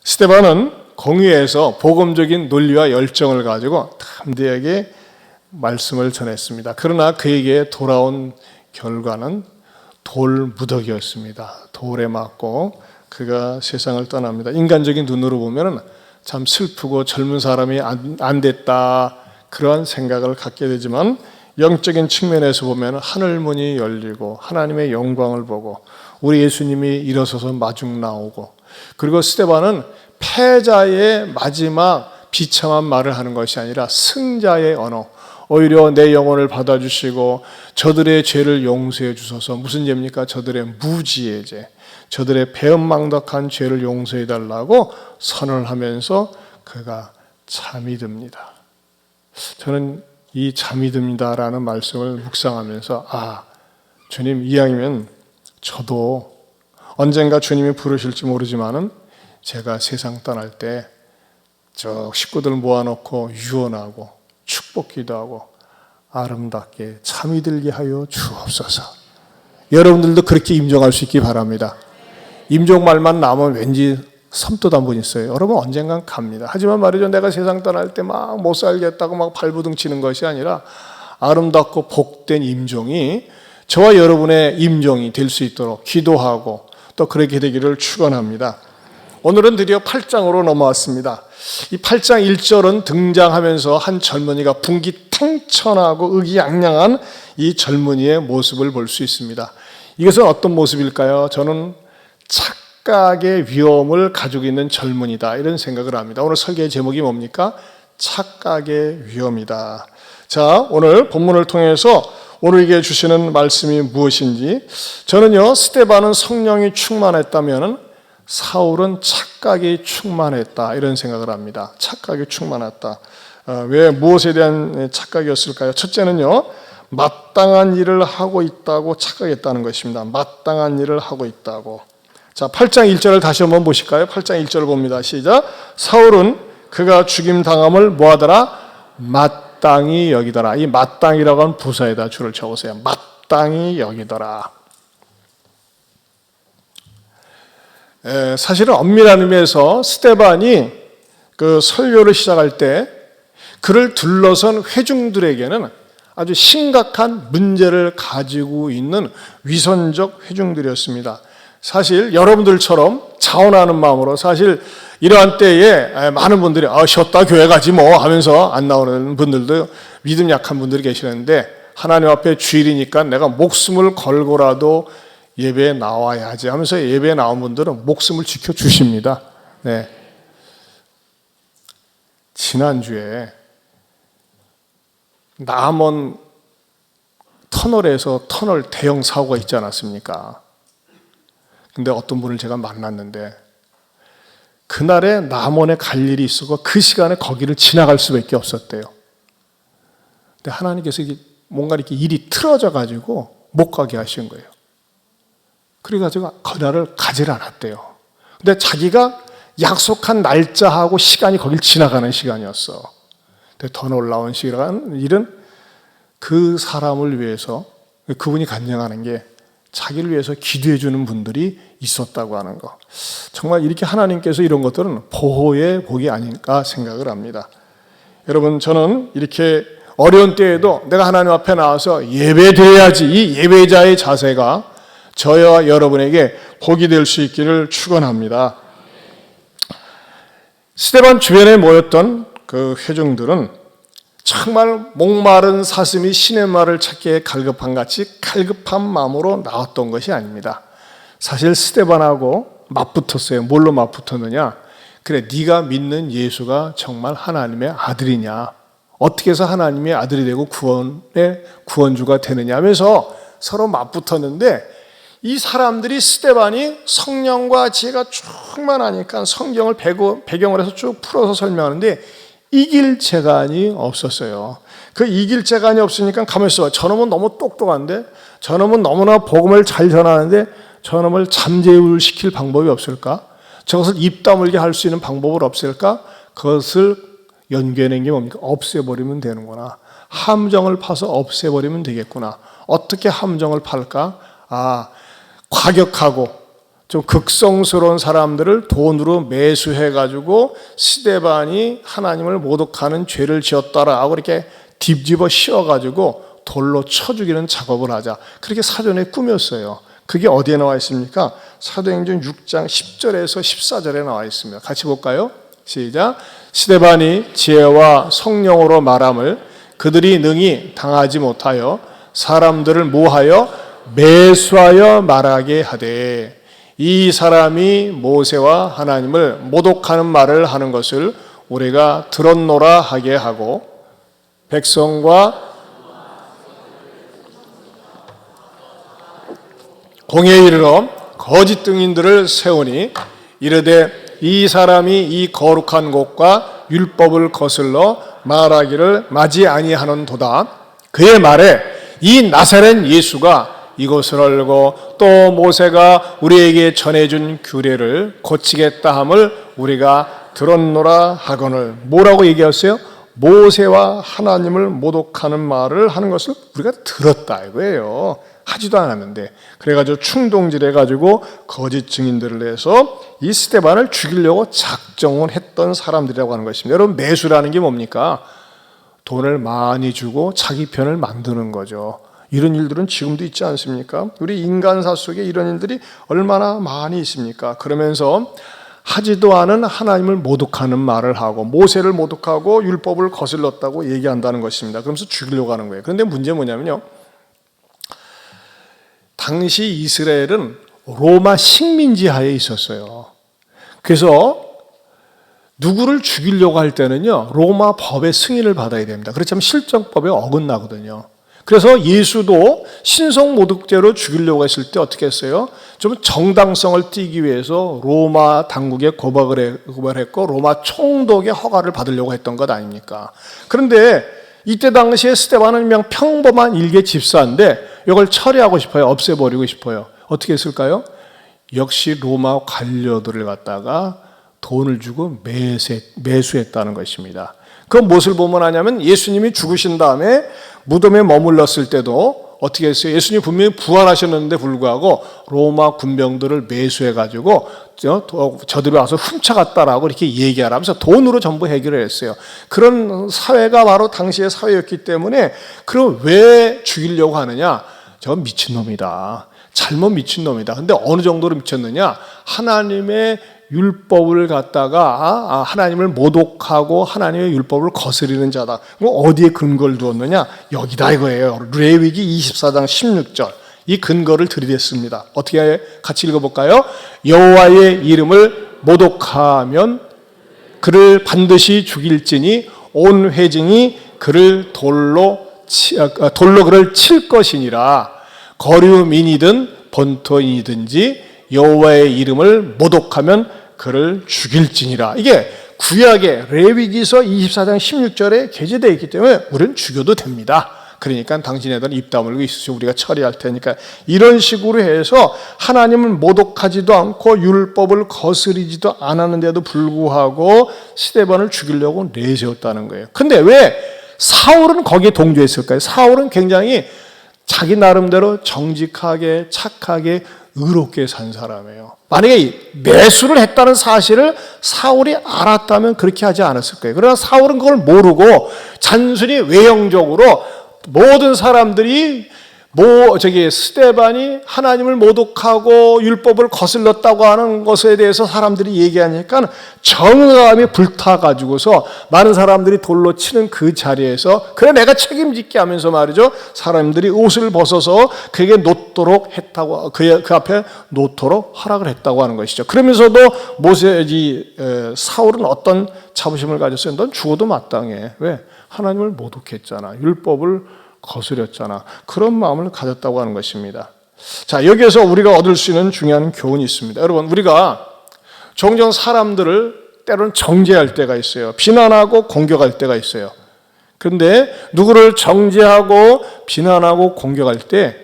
스데반은 공의에서 복음적인 논리와 열정을 가지고 담대하게 말씀을 전했습니다. 그러나 그에게 돌아온 결과는 돌무더기였습니다. 돌에 맞고 그가 세상을 떠납니다. 인간적인 눈으로 보면 참 슬프고 젊은 사람이 안 됐다 그러한 생각을 갖게 되지만 영적인 측면에서 보면 하늘문이 열리고 하나님의 영광을 보고 우리 예수님이 일어서서 마중 나오고 그리고 스데반은 패자의 마지막 비참한 말을 하는 것이 아니라 승자의 언어, 오히려 내 영혼을 받아주시고 저들의 죄를 용서해 주소서. 무슨 죄입니까? 저들의 무지의 죄, 저들의 배은망덕한 죄를 용서해 달라고 선언을 하면서 그가 잠이 듭니다. 저는 이 잠이 듭니다라는 말씀을 묵상하면서 주님 이왕이면 저도 언젠가 주님이 부르실지 모르지만은 제가 세상 떠날 때 저 식구들 모아놓고 유언하고 축복기도하고 아름답게 잠이 들게 하여 주옵소서. 여러분들도 그렇게 임종할 수 있기 바랍니다. 임종 말만 나오면 왠지 섬뜩 한 분 있어요. 여러분 언젠간 갑니다. 하지만 말이죠, 내가 세상 떠날 때 막 못 살겠다고 막 발부둥 치는 것이 아니라 아름답고 복된 임종이 저와 여러분의 임종이 될 수 있도록 기도하고 또 그렇게 되기를 축원합니다. 오늘은 드디어 8장으로 넘어왔습니다. 이 8장 1절은 등장하면서 한 젊은이가 분기탱천하고 의기양양한 이 젊은이의 모습을 볼 수 있습니다. 이것은 어떤 모습일까요? 저는 착각의 위험을 가지고 있는 젊은이다 이런 생각을 합니다. 오늘 설계의 제목이 뭡니까? 착각의 위험이다. 자, 오늘 본문을 통해서 오늘에게 주시는 말씀이 무엇인지, 저는요 스데반은 성령이 충만했다면 사울은 착각이 충만했다 이런 생각을 합니다. 착각이 충만했다. 왜 무엇에 대한 착각이었을까요? 첫째는요 마땅한 일을 하고 있다고 착각했다는 것입니다. 마땅한 일을 하고 있다고. 자, 8장 1절을 다시 한번 보실까요? 8장 1절을 봅니다. 시작. 사울은 그가 죽임당함을 뭐하더라? 마땅히 여기더라. 이 마땅이라고 하는 부사에다 줄을 쳐보세요. 마땅히 여기더라. 사실은 엄밀한 의미에서 스데반이 그 설교를 시작할 때 그를 둘러선 회중들에게는 아주 심각한 문제를 가지고 있는 위선적 회중들이었습니다. 사실 여러분들처럼 자원하는 마음으로 사실 이러한 때에 많은 분들이 쉬었다 교회 가지 뭐 하면서 안 나오는 분들도 믿음 약한 분들이 계시는데, 하나님 앞에 주일이니까 내가 목숨을 걸고라도 예배에 나와야지 하면서 예배에 나온 분들은 목숨을 지켜주십니다. 네. 지난주에 남원 터널에서 터널 대형 사고가 있지 않았습니까? 근데 어떤 분을 제가 만났는데 그날에 남원에 갈 일이 있었고 그 시간에 거기를 지나갈 수밖에 없었대요. 근데 하나님께서 뭔가 이렇게 일이 틀어져 가지고 못 가게 하신 거예요. 그래가지고 그날을 가지를 않았대요. 근데 자기가 약속한 날짜하고 시간이 거길 지나가는 시간이었어. 근데 더 놀라운 일은 그 사람을 위해서 그분이 간증하는 게 자기를 위해서 기도해 주는 분들이 있었다고 하는 거. 정말 이렇게 하나님께서 이런 것들은 보호의 복이 아닐까 생각을 합니다. 여러분, 저는 이렇게 어려운 때에도 내가 하나님 앞에 나와서 예배드려야지, 이 예배자의 자세가 저와 여러분에게 복이 될 수 있기를 축원합니다. 스데반 주변에 모였던 그 회중들은 정말 목마른 사슴이 신의 말을 찾기에 갈급한 같이 갈급한 마음으로 나왔던 것이 아닙니다. 사실 스데반하고 맞붙었어요. 뭘로 맞붙었느냐? 그래, 네가 믿는 예수가 정말 하나님의 아들이냐? 어떻게 해서 하나님의 아들이 되고 구원주가 되느냐 하면서 서로 맞붙었는데, 이 사람들이 스데반이 성령과 지혜가 충만하니까 성경을 배경을 해서 쭉 풀어서 설명하는데 이길 재간이 없었어요. 그 이길 재간이 없으니까 가만히 있어봐. 저놈은 너무 똑똑한데, 저놈은 너무나 복음을 잘 전하는데 저놈을 잠재울시킬 방법이 없을까? 저것을 입 다물게 할 수 있는 방법은 없을까? 그것을 연결하는 게 뭡니까? 없애버리면 되는구나. 함정을 파서 없애버리면 되겠구나. 어떻게 함정을 팔까? 과격하고 좀 극성스러운 사람들을 돈으로 매수해가지고 스데반이 하나님을 모독하는 죄를 지었다라고 이렇게 뒤집어 씌워가지고 돌로 쳐 죽이는 작업을 하자. 그렇게 사전에 꾸몄어요. 그게 어디에 나와 있습니까? 사도행전 6장 10절에서 14절에 나와 있습니다. 같이 볼까요? 시작. 스데반이 지혜와 성령으로 말함을 그들이 능히 당하지 못하여 사람들을 모하여 매수하여 말하게 하되 이 사람이 모세와 하나님을 모독하는 말을 하는 것을 우리가 들었노라 하게 하고 백성과 공회에 이르러 거짓 증인들을 세우니 이르되 이 사람이 이 거룩한 곳과 율법을 거슬러 말하기를 마지 아니하는도다. 그의 말에 이 나사렛 예수가 이것을 알고 또 모세가 우리에게 전해준 규례를 고치겠다 함을 우리가 들었노라 하거늘. 뭐라고 얘기했어요? 모세와 하나님을 모독하는 말을 하는 것을 우리가 들었다 이거예요. 하지도 않았는데. 그래가지고 충동질해가지고 거짓 증인들을 내서 이 스데반을 죽이려고 작정을 했던 사람들이라고 하는 것입니다. 여러분, 매수라는 게 뭡니까? 돈을 많이 주고 자기 편을 만드는 거죠. 이런 일들은 지금도 있지 않습니까? 우리 인간사 속에 이런 일들이 얼마나 많이 있습니까? 그러면서 하지도 않은 하나님을 모독하는 말을 하고 모세를 모독하고 율법을 거슬렀다고 얘기한다는 것입니다. 그러면서 죽이려고 하는 거예요. 그런데 문제는 뭐냐면요, 당시 이스라엘은 로마 식민지 하에 있었어요. 그래서 누구를 죽이려고 할 때는요, 로마 법의 승인을 받아야 됩니다. 그렇지 않으면 실정법에 어긋나거든요. 그래서 예수도 신성모독죄로 죽이려고 했을 때 어떻게 했어요? 좀 정당성을 띠기 위해서 로마 당국에 고발을 했고 로마 총독의 허가를 받으려고 했던 것 아닙니까? 그런데 이때 당시에 스데반은 그냥 평범한 일개 집사인데 이걸 처리하고 싶어요. 없애버리고 싶어요. 어떻게 했을까요? 역시 로마 관료들을 갖다가 돈을 주고 매수했다는 것입니다. 그 무엇을 보면 하냐면 예수님이 죽으신 다음에 무덤에 머물렀을 때도 어떻게 했어요? 예수님이 분명히 부활하셨는데 불구하고 로마 군병들을 매수해가지고 저들이 와서 훔쳐갔다라고 이렇게 얘기하라 하면서 돈으로 전부 해결을 했어요. 그런 사회가 바로 당시의 사회였기 때문에 그럼 왜 죽이려고 하느냐? 저 미친놈이다. 잘못 미친놈이다. 근데 어느 정도로 미쳤느냐? 하나님의 율법을 갖다가 하나님을 모독하고 하나님의 율법을 거스리는 자다. 어디에 근거를 두었느냐? 여기다 이거예요. 레위기 24장 16절. 이 근거를 들이댔습니다. 어떻게 같이 읽어볼까요? 여호와의 이름을 모독하면 그를 반드시 죽일지니 온 회중이 그를 돌로 그를 칠 것이니라. 거류민이든 본토인이든지 여호와의 이름을 모독하면 그를 죽일지니라. 이게 구약의 레위기서 24장 16절에 게재되어 있기 때문에 우리는 죽여도 됩니다. 그러니까 당신네들은 입 다물고 있으시오. 우리가 처리할 테니까. 이런 식으로 해서 하나님을 모독하지도 않고 율법을 거스리지도 않았는데도 불구하고 스데반을 죽이려고 내세웠다는 거예요. 근데 왜 사울은 거기에 동조했을까요? 사울은 굉장히 자기 나름대로 정직하게 착하게 의롭게 산 사람이에요. 만약에 매수를 했다는 사실을 사울이 알았다면 그렇게 하지 않았을 거예요. 그러나 사울은 그걸 모르고 단순히 외형적으로 모든 사람들이 스데반이 하나님을 모독하고 율법을 거슬렀다고 하는 것에 대해서 사람들이 얘기하니까 정의감이 불타가지고서 많은 사람들이 돌로 치는 그 자리에서 그래 내가 책임질게 하면서 말이죠. 사람들이 옷을 벗어서 그에게 놓도록 했다고 그 앞에 놓도록 허락을 했다고 하는 것이죠. 그러면서도 사울은 어떤 자부심을 가졌어요? 넌 죽어도 마땅해. 왜? 하나님을 모독했잖아. 율법을 거스렸잖아. 그런 마음을 가졌다고 하는 것입니다. 자, 여기에서 우리가 얻을 수 있는 중요한 교훈이 있습니다. 여러분, 우리가 종종 사람들을 때로는 정죄할 때가 있어요. 비난하고 공격할 때가 있어요. 그런데 누구를 정죄하고 비난하고 공격할 때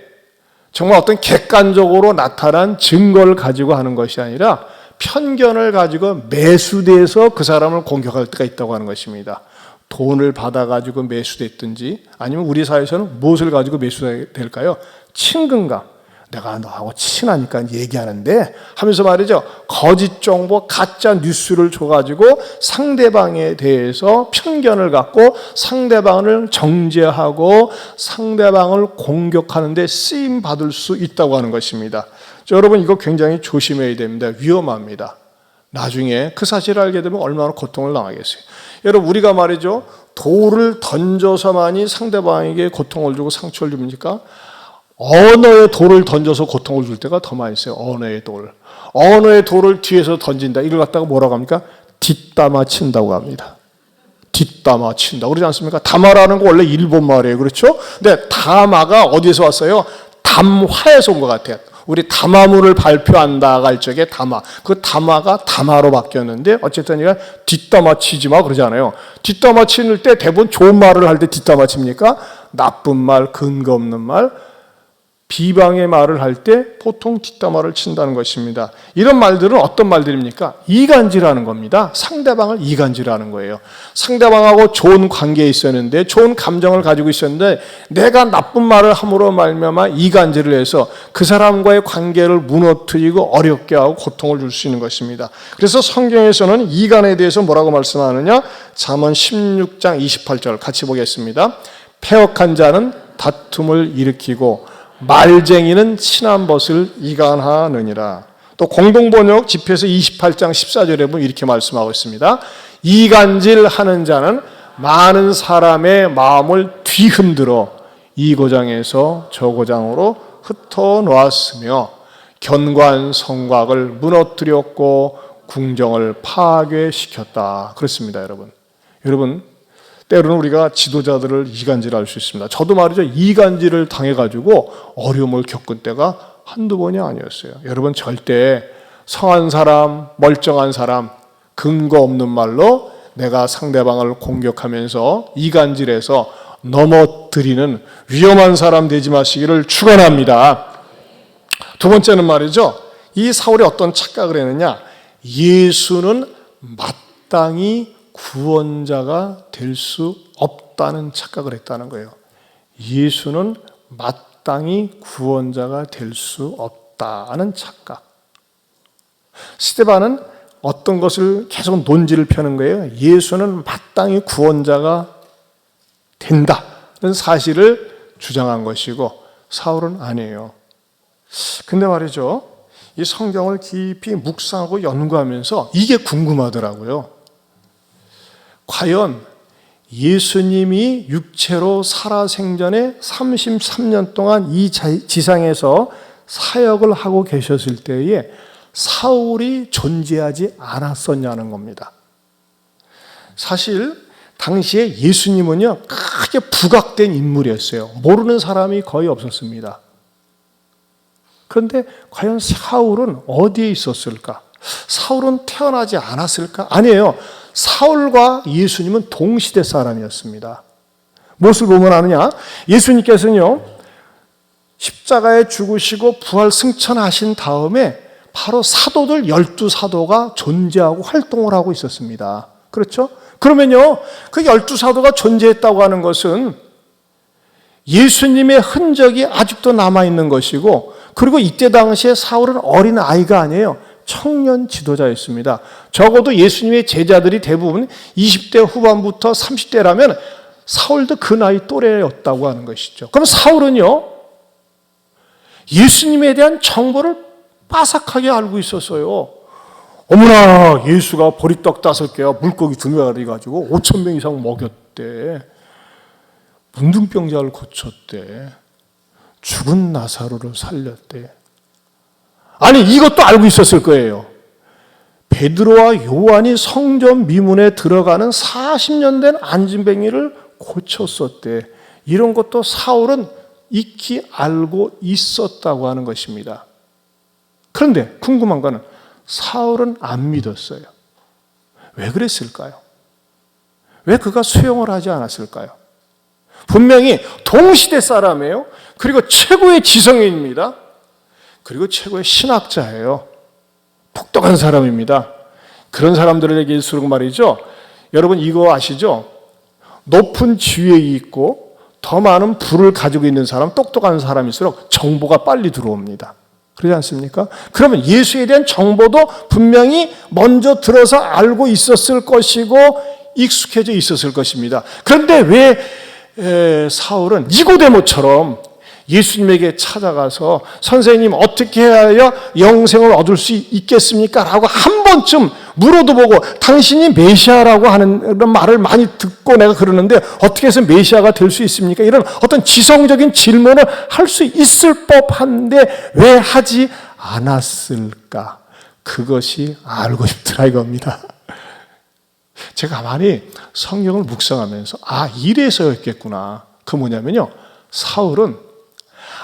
정말 어떤 객관적으로 나타난 증거를 가지고 하는 것이 아니라 편견을 가지고 매수돼서 그 사람을 공격할 때가 있다고 하는 것입니다. 돈을 받아가지고 매수됐든지 아니면 우리 사회에서는 무엇을 가지고 매수될까요? 친근감. 내가 너하고 친하니까 얘기하는데 하면서 말이죠. 거짓 정보, 가짜 뉴스를 줘가지고 상대방에 대해서 편견을 갖고 상대방을 정죄하고 상대방을 공격하는 데 쓰임받을 수 있다고 하는 것입니다. 여러분 이거 굉장히 조심해야 됩니다. 위험합니다. 나중에 그 사실을 알게 되면 얼마나 고통을 당하겠어요. 여러분 우리가 말이죠. 돌을 던져서만이 상대방에게 고통을 주고 상처를 줍니까? 언어의 돌을 던져서 고통을 줄 때가 더 많이 있어요. 언어의 돌. 언어의 돌을 뒤에서 던진다. 이걸 갖다가 뭐라고 합니까? 뒷담화 친다고 합니다. 뒷담화 친다. 그러지 않습니까? 담화라는 거 원래 일본 말이에요. 그렇죠? 근데 담화가 어디서 왔어요? 담화에서 온 것 같아요. 우리 담화문을 발표한다가 할 적에 담화. 그 담화가 담화로 바뀌었는데 어쨌든 이거 뒷담화 치지 마 그러잖아요. 뒷담화 치는 때 대부분 좋은 말을 할 때 뒷담화 칩니까? 나쁜 말, 근거 없는 말, 비방의 말을 할 때 보통 뒷담화를 친다는 것입니다. 이런 말들은 어떤 말들입니까? 이간질하는 겁니다. 상대방을 이간질하는 거예요. 상대방하고 좋은 관계에 있었는데 좋은 감정을 가지고 있었는데 내가 나쁜 말을 함으로 말미암아 이간질을 해서 그 사람과의 관계를 무너뜨리고 어렵게 하고 고통을 줄 수 있는 것입니다. 그래서 성경에서는 이간에 대해서 뭐라고 말씀하느냐? 잠언 16장 28절 같이 보겠습니다. 패역한 자는 다툼을 일으키고 말쟁이는 친한 벗을 이간하느니라. 또 공동번역 집회서 28장 14절에 보면 이렇게 말씀하고 있습니다. 이간질하는 자는 많은 사람의 마음을 뒤흔들어 이 고장에서 저 고장으로 흩어놓았으며 견고한 성곽을 무너뜨렸고 궁정을 파괴시켰다. 그렇습니다, 여러분. 여러분 때로는 우리가 지도자들을 이간질할 수 있습니다. 저도 말이죠. 이간질을 당해가지고 어려움을 겪은 때가 한두 번이 아니었어요. 여러분 절대 성한 사람, 멀쩡한 사람, 근거 없는 말로 내가 상대방을 공격하면서 이간질해서 넘어뜨리는 위험한 사람 되지 마시기를 축원합니다. 두 번째는 말이죠. 이 사울이 어떤 착각을 했느냐. 예수는 마땅히 구원자가 될 수 없다는 착각을 했다는 거예요. 예수는 마땅히 구원자가 될 수 없다는 착각. 스데반은 어떤 것을 계속 논지를 펴는 거예요. 예수는 마땅히 구원자가 된다는 사실을 주장한 것이고 사울은 아니에요. 근데 말이죠. 이 성경을 깊이 묵상하고 연구하면서 이게 궁금하더라고요. 과연 예수님이 육체로 살아생전에 33년 동안 이 지상에서 사역을 하고 계셨을 때에 사울이 존재하지 않았었냐는 겁니다. 사실 당시에 예수님은요 크게 부각된 인물이었어요. 모르는 사람이 거의 없었습니다. 그런데 과연 사울은 어디에 있었을까? 사울은 태어나지 않았을까? 아니에요. 사울과 예수님은 동시대 사람이었습니다. 무엇을 보면 아느냐? 예수님께서는요 십자가에 죽으시고 부활 승천하신 다음에 바로 사도들 12사도가 존재하고 활동을 하고 있었습니다. 그렇죠? 그러면요 그 12사도가 존재했다고 하는 것은 예수님의 흔적이 아직도 남아있는 것이고, 그리고 이때 당시에 사울은 어린 아이가 아니에요. 청년 지도자였습니다. 적어도 예수님의 제자들이 대부분 20대 후반부터 30대라면 사울도 그 나이 또래였다고 하는 것이죠. 그럼 사울은요 예수님에 대한 정보를 빠삭하게 알고 있었어요. 어머나, 예수가 보리떡 5개와 물고기 2마리 가지고 5,000명 이상 먹였대. 문둥병자를 고쳤대. 죽은 나사로를 살렸대. 아니, 이것도 알고 있었을 거예요. 베드로와 요한이 성전 미문에 들어가는 40년 된 안진뱅이를 고쳤었대. 이런 것도 사울은 익히 알고 있었다고 하는 것입니다. 그런데 궁금한 거는 사울은 안 믿었어요. 왜 그랬을까요? 왜 그가 수용을 하지 않았을까요? 분명히 동시대 사람이에요. 그리고 최고의 지성인입니다. 그리고 최고의 신학자예요. 똑똑한 사람입니다. 그런 사람들에게일수록 말이죠. 여러분 이거 아시죠? 높은 지위에 있고 더 많은 부를 가지고 있는 사람, 똑똑한 사람일수록 정보가 빨리 들어옵니다. 그렇지 않습니까? 그러면 예수에 대한 정보도 분명히 먼저 들어서 알고 있었을 것이고 익숙해져 있었을 것입니다. 그런데 왜 사울은 니고데모처럼 예수님에게 찾아가서 선생님 어떻게 해야 영생을 얻을 수 있겠습니까? 라고 한 번쯤 물어도 보고 당신이 메시아라고 하는 그런 말을 많이 듣고 내가 그러는데 어떻게 해서 메시아가 될 수 있습니까? 이런 어떤 지성적인 질문을 할 수 있을 법한데 왜 하지 않았을까? 그것이 알고 싶더라 이겁니다. 제가 가만히 성경을 묵상하면서 이래서였겠구나. 그 뭐냐면요. 사울은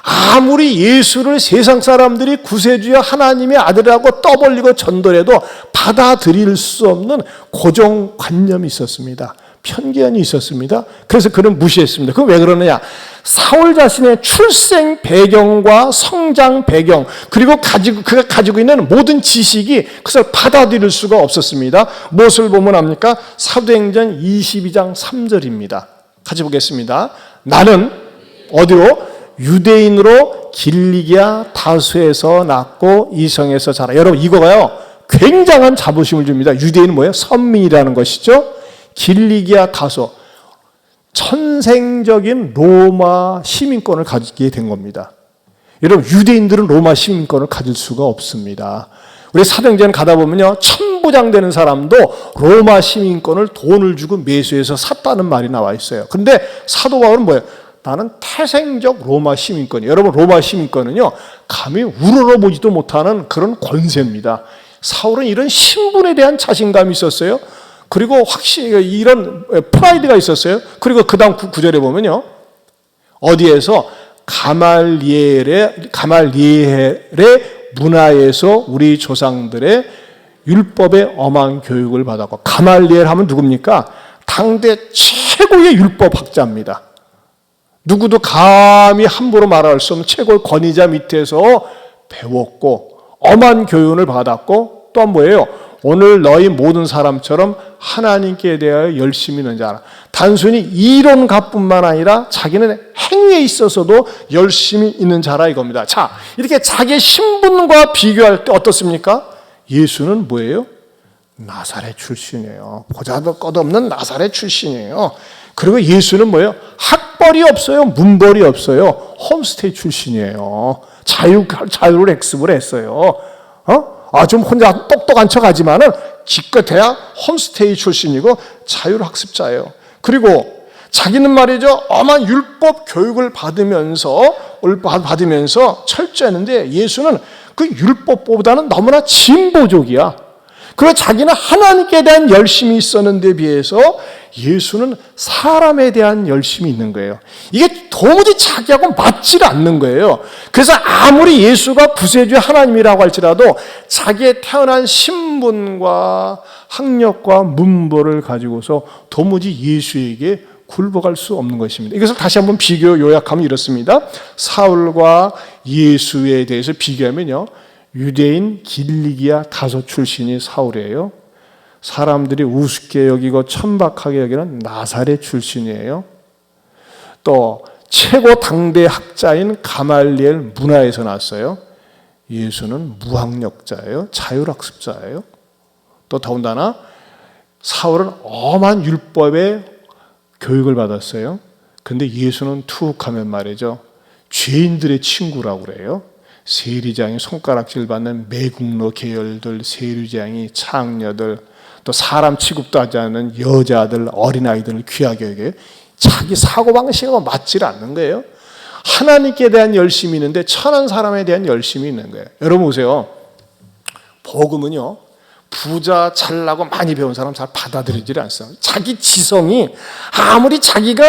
아무리 예수를 세상 사람들이 구세주여 하나님의 아들이라고 떠벌리고 전도해도 받아들일 수 없는 고정관념이 있었습니다. 편견이 있었습니다. 그래서 그는 무시했습니다. 그건 왜 그러느냐? 사울 자신의 출생 배경과 성장 배경 그리고 그가 가지고 있는 모든 지식이 그것을 받아들일 수가 없었습니다. 무엇을 보면 압니까? 사도행전 22장 3절입니다. 같이 보겠습니다. 나는 어디로? 유대인으로 길리기아 다수에서 낳고 이성에서 자라. 여러분 이거가요 굉장한 자부심을 줍니다. 유대인은 뭐예요? 선민이라는 것이죠. 길리기아 다수, 천생적인 로마 시민권을 가지게 된 겁니다. 여러분 유대인들은 로마 시민권을 가질 수가 없습니다. 우리 사도행전 가다 보면요 천부장 되는 사람도 로마 시민권을 돈을 주고 매수해서 샀다는 말이 나와 있어요. 그런데 사도 바울은 뭐예요? 나는 태생적 로마 시민권이에요. 여러분 로마 시민권은요 감히 우러러보지도 못하는 그런 권세입니다. 사울은 이런 신분에 대한 자신감이 있었어요. 그리고 확실히 이런 프라이드가 있었어요. 그리고 그 다음 구절에 보면요 어디에서 가말리엘의 문화에서 우리 조상들의 율법의 엄한 교육을 받았고, 가말리엘 하면 누굽니까? 당대 최고의 율법학자입니다. 누구도 감히 함부로 말할 수 없는 최고의 권위자 밑에서 배웠고 엄한 교훈을 받았고 또한 뭐예요? 오늘 너희 모든 사람처럼 하나님께 대하여 열심히 있는 자라. 단순히 이론가뿐만 아니라 자기는 행위에 있어서도 열심히 있는 자라 이겁니다. 자, 이렇게 자기의 신분과 비교할 때 어떻습니까? 예수는 뭐예요? 나사렛 출신이에요. 보자도 끝없는 나사렛 출신이에요. 그리고 예수는 뭐예요? 학벌이 없어요. 문벌이 없어요. 홈스테이 출신이에요. 자유를 학습을 했어요. 좀 혼자 똑똑한 척 하지만은 기껏해야 홈스테이 출신이고 자율학습자예요. 그리고 자기는 말이죠, 엄한 율법 교육을 받으면서 철저했는데 예수는 그 율법보다는 너무나 진보적이야. 그리고 자기는 하나님께 대한 열심이 있었는데 비해서 예수는 사람에 대한 열심이 있는 거예요. 이게 도무지 자기하고 맞지 않는 거예요. 그래서 아무리 예수가 구세주의 하나님이라고 할지라도 자기의 태어난 신분과 학력과 문벌을 가지고서 도무지 예수에게 굴복할 수 없는 것입니다. 이것을 다시 한번 비교 요약하면 이렇습니다. 사울과 예수에 대해서 비교하면요, 유대인 길리기아 다소 출신이 사울이에요. 사람들이 우습게 여기고 천박하게 여기는 나사렛 출신이에요. 또 최고 당대 학자인 가말리엘 문화에서 났어요. 예수는 무학력자예요. 자율학습자예요. 또 더군다나 사울은 엄한 율법의 교육을 받았어요. 그런데 예수는 투욱하면 말이죠, 죄인들의 친구라고 그래요. 세리장이 손가락질 받는 매국노 계열들, 세리장이 창녀들, 또 사람 취급도 하지 않는 여자들, 어린아이들을 귀하게 여겨요. 자기 사고방식하고 맞지 않는 거예요. 하나님께 대한 열심이 있는데 천한 사람에 대한 열심이 있는 거예요. 여러분 보세요. 복음은요, 부자, 잘나고 많이 배운 사람 잘 받아들이질 않어요. 자기 지성이 아무리 자기가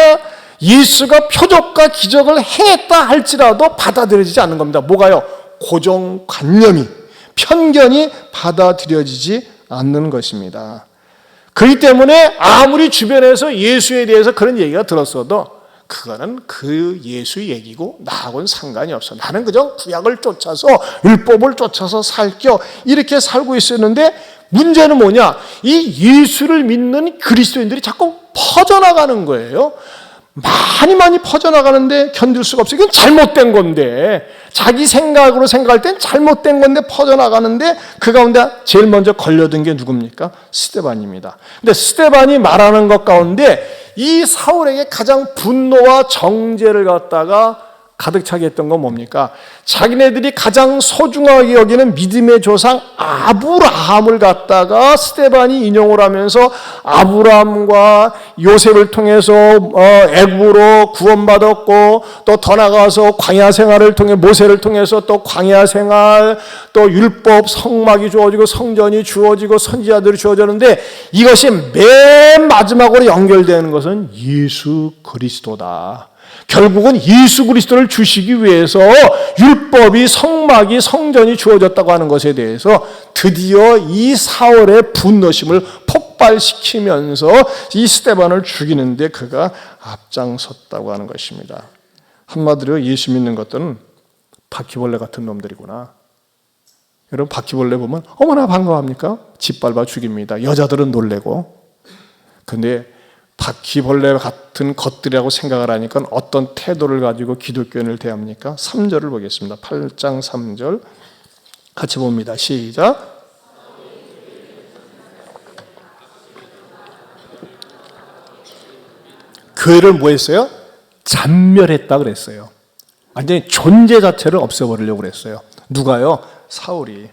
예수가 표적과 기적을 행했다 할지라도 받아들여지지 않는 겁니다. 뭐가요? 고정관념이, 편견이 받아들여지지 않는 것입니다. 그렇기 때문에 아무리 주변에서 예수에 대해서 그런 얘기가 들었어도 그거는 그 예수 얘기고 나하고는 상관이 없어. 나는 그저 구약을 쫓아서 율법을 쫓아서 살겨 이렇게 살고 있었는데, 문제는 뭐냐? 이 예수를 믿는 그리스도인들이 자꾸 퍼져나가는 거예요. 많이 퍼져나가는데 견딜 수가 없어요. 이건 잘못된 건데, 자기 생각으로 생각할 땐 잘못된 건데 퍼져나가는데, 그 가운데 제일 먼저 걸려든 게 누굽니까? 스데반입니다. 근데 스데반이 말하는 것 가운데 이 사울에게 가장 분노와 정죄를 갖다가 가득 차게 했던 건 뭡니까? 자기네들이 가장 소중하게 여기는 믿음의 조상 아브라함을 갖다가 스데반이 인용을 하면서 아브라함과 요셉을 통해서 애굽으로 구원받았고, 또 더 나가서 광야 생활을 통해 모세를 통해서 또 광야 생활, 또 율법 성막이 주어지고 성전이 주어지고 선지자들이 주어졌는데, 이것이 맨 마지막으로 연결되는 것은 예수 그리스도다. 결국은 예수 그리스도를 주시기 위해서 율법이, 성막이, 성전이 주어졌다고 하는 것에 대해서 드디어 이 사울의 분노심을 폭발시키면서 이 스데반을 죽이는데 그가 앞장섰다고 하는 것입니다. 한마디로 예수 믿는 것들은 바퀴벌레 같은 놈들이구나. 여러분, 바퀴벌레 보면 어머나 반가워합니까? 짓밟아 죽입니다. 여자들은 놀래고. 근데 바퀴벌레 같은 것들이라고 생각을 하니까 어떤 태도를 가지고 기독교인을 대합니까? 3절을 보겠습니다. 8장 3절 같이 봅니다. 시작. 교회를 뭐 했어요? 잔멸했다 그랬어요. 완전히 존재 자체를 없애버리려고 그랬어요. 누가요? 사울이.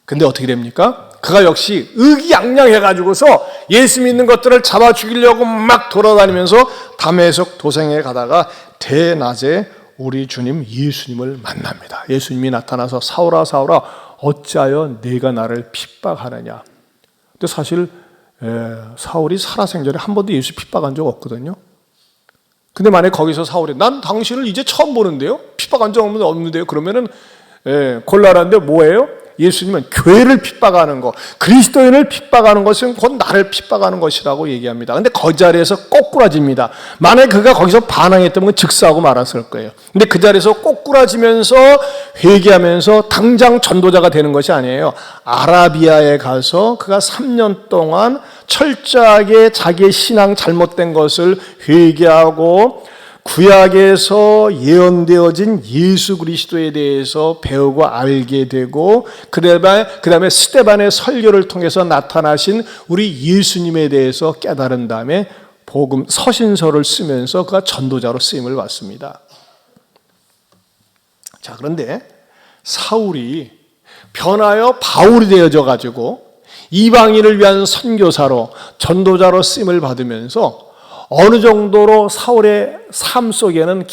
근데 어떻게 됩니까? 그가 역시 의기양양해가지고서 예수 믿는 것들을 잡아 죽이려고 막 돌아다니면서 다메섹 도성에 가다가 대낮에 우리 주님 예수님을 만납니다. 예수님이 나타나서 사울아 사울아 어찌하여 네가 나를 핍박하느냐. 근데 사실 사울이 살아생전에 한 번도 예수 핍박한 적 없거든요. 근데 만약 거기서 사울이 난 당신을 이제 처음 보는데요? 핍박한 적 없는데요? 그러면은 곤란한데 뭐예요? 예수님은 교회를 핍박하는 것, 그리스도인을 핍박하는 것은 곧 나를 핍박하는 것이라고 얘기합니다. 근데 그 자리에서 꼬꾸라집니다. 만약에 그가 거기서 반항했다면 즉사하고 말았을 거예요. 근데 그 자리에서 꼬꾸라지면서 회개하면서 당장 전도자가 되는 것이 아니에요. 아라비아에 가서 그가 3년 동안 철저하게 자기의 신앙 잘못된 것을 회개하고 구약에서 예언되어진 예수 그리스도에 대해서 배우고 알게 되고, 그 다음에 스데반의 설교를 통해서 나타나신 우리 예수님에 대해서 깨달은 다음에 복음 서신서를 쓰면서 그가 전도자로 쓰임을 받습니다. 자, 그런데 사울이 변하여 바울이 되어져 가지고 이방인을 위한 선교사로 전도자로 쓰임을 받으면서 어느 정도로 사울의 삶 속에는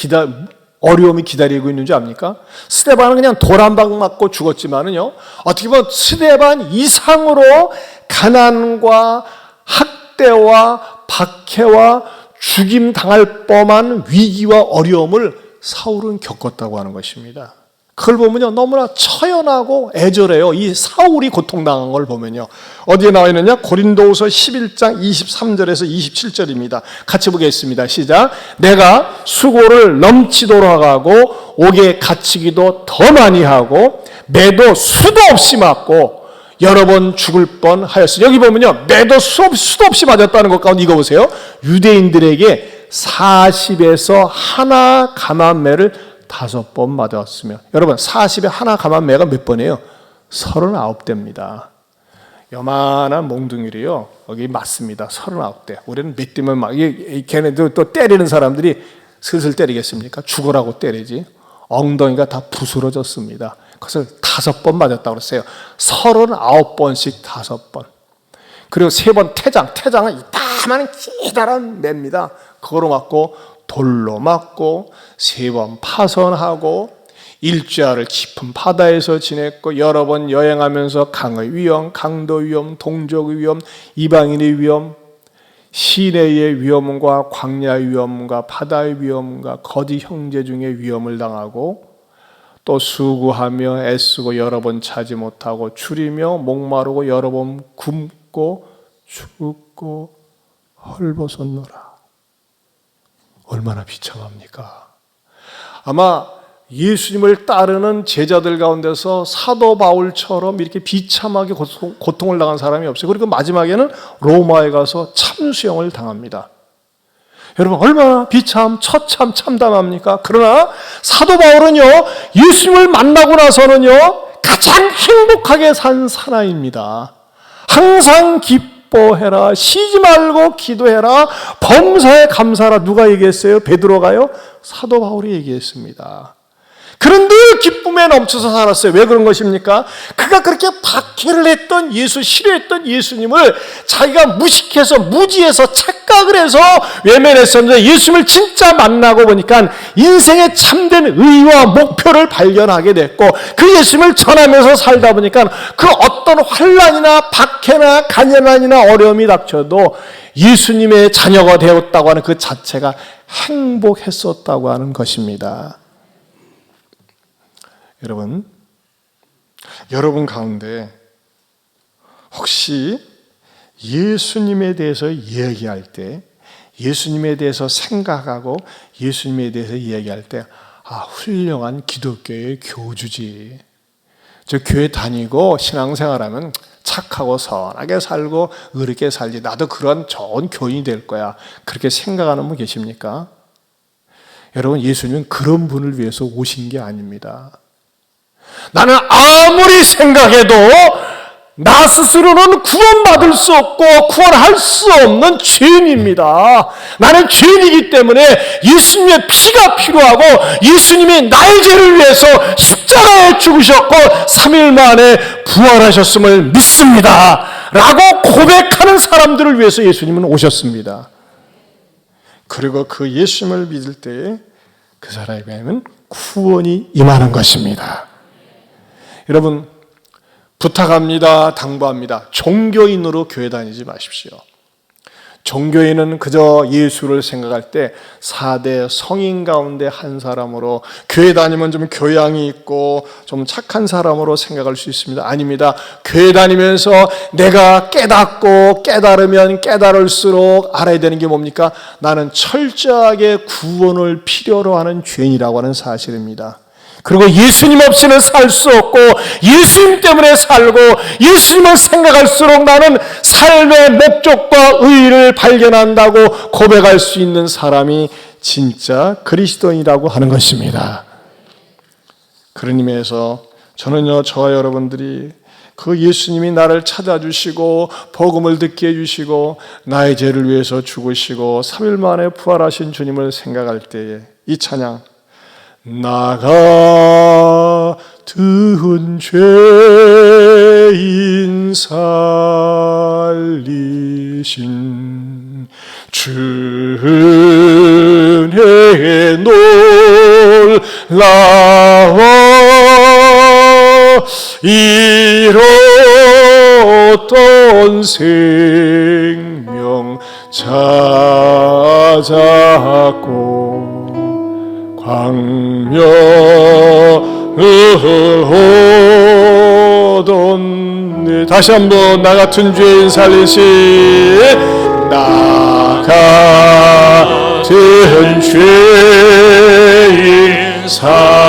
어려움이 기다리고 있는 줄 압니까? 스데반은 그냥 돌 한 방 맞고 죽었지만은요, 어떻게 보면 스데반 이상으로 가난과 학대와 박해와 죽임 당할 뻔한 위기와 어려움을 사울은 겪었다고 하는 것입니다. 그걸 보면요, 너무나 처연하고 애절해요. 이 사울이 고통당한 걸 보면요. 어디에 나와 있느냐? 고린도후서 11장 23절에서 27절입니다. 같이 보겠습니다. 시작. 내가 수고를 넘치도록 하고 옥에 갇히기도 더 많이 하고 매도 수도 없이 맞고 여러 번 죽을 뻔하였으니, 여기 보면요, 매도 수도 없이 맞았다는 것 가운데 이거 보세요. 유대인들에게 40에서 하나 감한매를 5번 맞았으며, 여러분 40에 하나 감한매가 몇 번이에요? 39대입니다. 요만한 몽둥이로요, 여기 맞습니다. 39대. 우리는 몇 대면 막 걔네들 또 때리는 사람들이 슬슬 때리겠습니까? 죽으라고 때리지. 엉덩이가 다 부스러졌습니다. 그것을 5번 맞았다고 그랬어요. 39번씩 5번. 그리고 3번 태장은 이따만한 기다란 매입니다. 그거로 맞고, 돌로 맞고, 3번 파선하고, 일주야를 깊은 바다에서 지냈고, 여러 번 여행하면서 강의 위험, 강도 위험, 동족의 위험, 이방인의 위험, 시내의 위험과 광야의 위험과 바다의 위험과 거짓 형제 중에 위험을 당하고, 또 수고하며 애쓰고 여러 번 차지 못하고, 줄이며 목마르고 여러 번 굶고 죽고 헐벗었노라. 얼마나 비참합니까? 아마 예수님을 따르는 제자들 가운데서 사도 바울처럼 이렇게 비참하게 고통을 당한 사람이 없어요. 그리고 마지막에는 로마에 가서 참수형을 당합니다. 여러분 얼마나 비참, 처참, 참담합니까? 그러나 사도 바울은요, 예수님을 만나고 나서는요, 가장 행복하게 산 사나이입니다. 항상 기뻐해라, 쉬지 말고 기도해라, 범사에 감사하라. 누가 얘기했어요? 베드로가요? 사도 바울이 얘기했습니다. 그런 늘 기쁨에 넘쳐서 살았어요. 왜 그런 것입니까? 그가 그렇게 박해를 했던 싫어했던 예수님을 자기가 무식해서 무지해서 착각을 해서 외면했었는데, 예수님을 진짜 만나고 보니까 인생의 참된 의의와 목표를 발견하게 됐고, 그 예수님을 전하면서 살다 보니까 그 어떤 환난이나 박해나 가난이나 어려움이 닥쳐도 예수님의 자녀가 되었다고 하는 그 자체가 행복했었다고 하는 것입니다. 여러분 가운데 혹시 예수님에 대해서 이야기할 때, 예수님에 대해서 생각하고 예수님에 대해서 이야기할 때, 훌륭한 기독교의 교주지, 저 교회 다니고 신앙생활하면 착하고 선하게 살고 의롭게 살지, 나도 그런 좋은 교인이 될 거야, 그렇게 생각하는 분 계십니까? 여러분, 예수님은 그런 분을 위해서 오신 게 아닙니다. 나는 아무리 생각해도 나 스스로는 구원받을 수 없고 구원할 수 없는 죄인입니다. 나는 죄인이기 때문에 예수님의 피가 필요하고, 예수님이 나의 죄를 위해서 십자가에 죽으셨고 3일 만에 부활하셨음을 믿습니다 라고 고백하는 사람들을 위해서 예수님은 오셨습니다. 그리고 그 예수님을 믿을 때에 그 사람에게는 구원이 임하는 것입니다. 여러분, 부탁합니다. 당부합니다. 종교인으로 교회 다니지 마십시오. 종교인은 그저 예수를 생각할 때 4대 성인 가운데 한 사람으로, 교회 다니면 좀 교양이 있고 좀 착한 사람으로 생각할 수 있습니다. 아닙니다. 교회 다니면서 내가 깨닫고 깨달으면 깨달을수록 알아야 되는 게 뭡니까? 나는 철저하게 구원을 필요로 하는 죄인이라고 하는 사실입니다. 그리고 예수님 없이는 살 수 없고, 예수님 때문에 살고, 예수님을 생각할수록 나는 삶의 목적과 의의를 발견한다고 고백할 수 있는 사람이 진짜 그리스도인이라고 하는 것입니다. 그런 의미에서 저는요, 저와 여러분들이 그 예수님이 나를 찾아주시고 복음을 듣게 해주시고 나의 죄를 위해서 죽으시고 3일 만에 부활하신 주님을 생각할 때에 이 찬양, 나 같은 죄인 살리신 주의 놀라워 이뤘던 생명 찾았고 광명을 얻었네. 다시 한번, 나 같은 죄인 살리신, 나 같은 죄인 살리신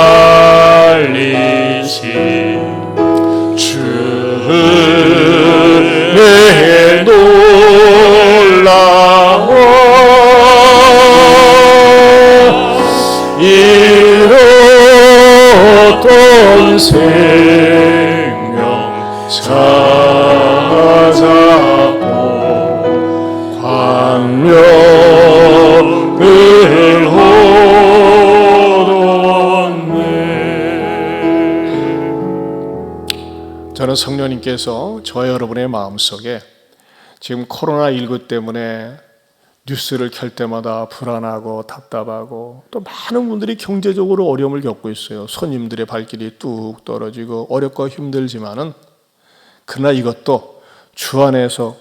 주의 놀라워 이뤘던 생명 찾았고 광명을 얻었네. 저는 성령님께서 저와 여러분의 마음속에 지금 코로나19 때문에 뉴스를 켤 때마다 불안하고 답답하고, 또 많은 분들이 경제적으로 어려움을 겪고 있어요. 손님들의 발길이 뚝 떨어지고 어렵고 힘들지만은, 그러나 이것도 주 안에서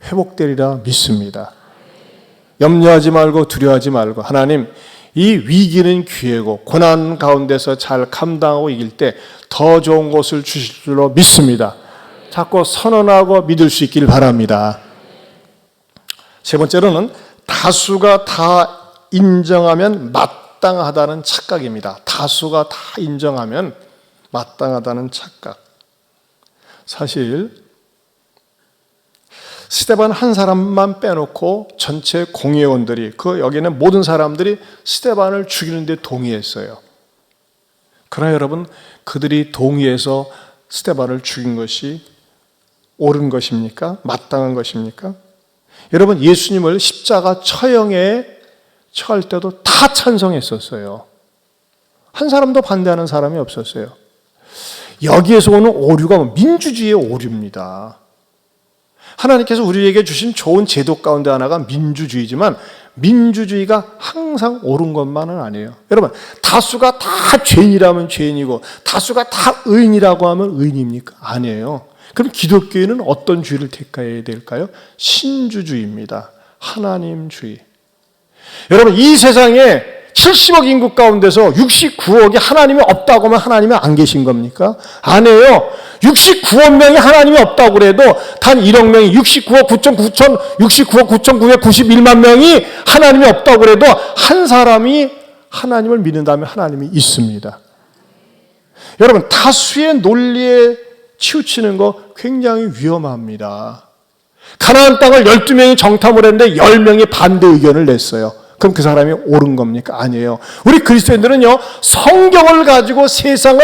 회복되리라 믿습니다. 염려하지 말고 두려워하지 말고, 하나님 이 위기는 기회고 고난 가운데서 잘 감당하고 이길 때 더 좋은 것을 주실 줄로 믿습니다. 자꾸 선언하고 믿을 수 있길 바랍니다. 세 번째로는 다수가 다 인정하면 마땅하다는 착각입니다. 다수가 다 인정하면 마땅하다는 착각. 사실 스데반 한 사람만 빼놓고 전체 공회원들이 여기는 모든 사람들이 스데반을 죽이는데 동의했어요. 그러나 여러분, 그들이 동의해서 스데반을 죽인 것이 옳은 것입니까? 마땅한 것입니까? 여러분, 예수님을 십자가 처형에 처할 때도 다 찬성했었어요. 한 사람도 반대하는 사람이 없었어요. 여기에서 오는 오류가 민주주의의 오류입니다. 하나님께서 우리에게 주신 좋은 제도 가운데 하나가 민주주의지만 민주주의가 항상 옳은 것만은 아니에요. 여러분, 다수가 다 죄인이라면 죄인이고 다수가 다 의인이라고 하면 의인입니까? 아니에요. 그럼 기독교인은 어떤 주의를 택해야 될까요? 신주주의입니다. 하나님주의. 여러분, 이 세상에 70억 인구 가운데서 69억이 하나님이 없다고 하면 하나님이 안 계신 겁니까? 아니에요. 69억 명이 하나님이 없다고 그래도 단 1억 명이 69억 9,991만 명이 하나님이 없다고 그래도 한 사람이 하나님을 믿는다면 하나님이 있습니다. 여러분, 다수의 논리에 치우치는 거 굉장히 위험합니다. 가나안 땅을 12명이 정탐을 했는데 10명이 반대 의견을 냈어요. 그럼 그 사람이 옳은 겁니까? 아니에요. 우리 그리스도인들은요, 성경을 가지고 세상을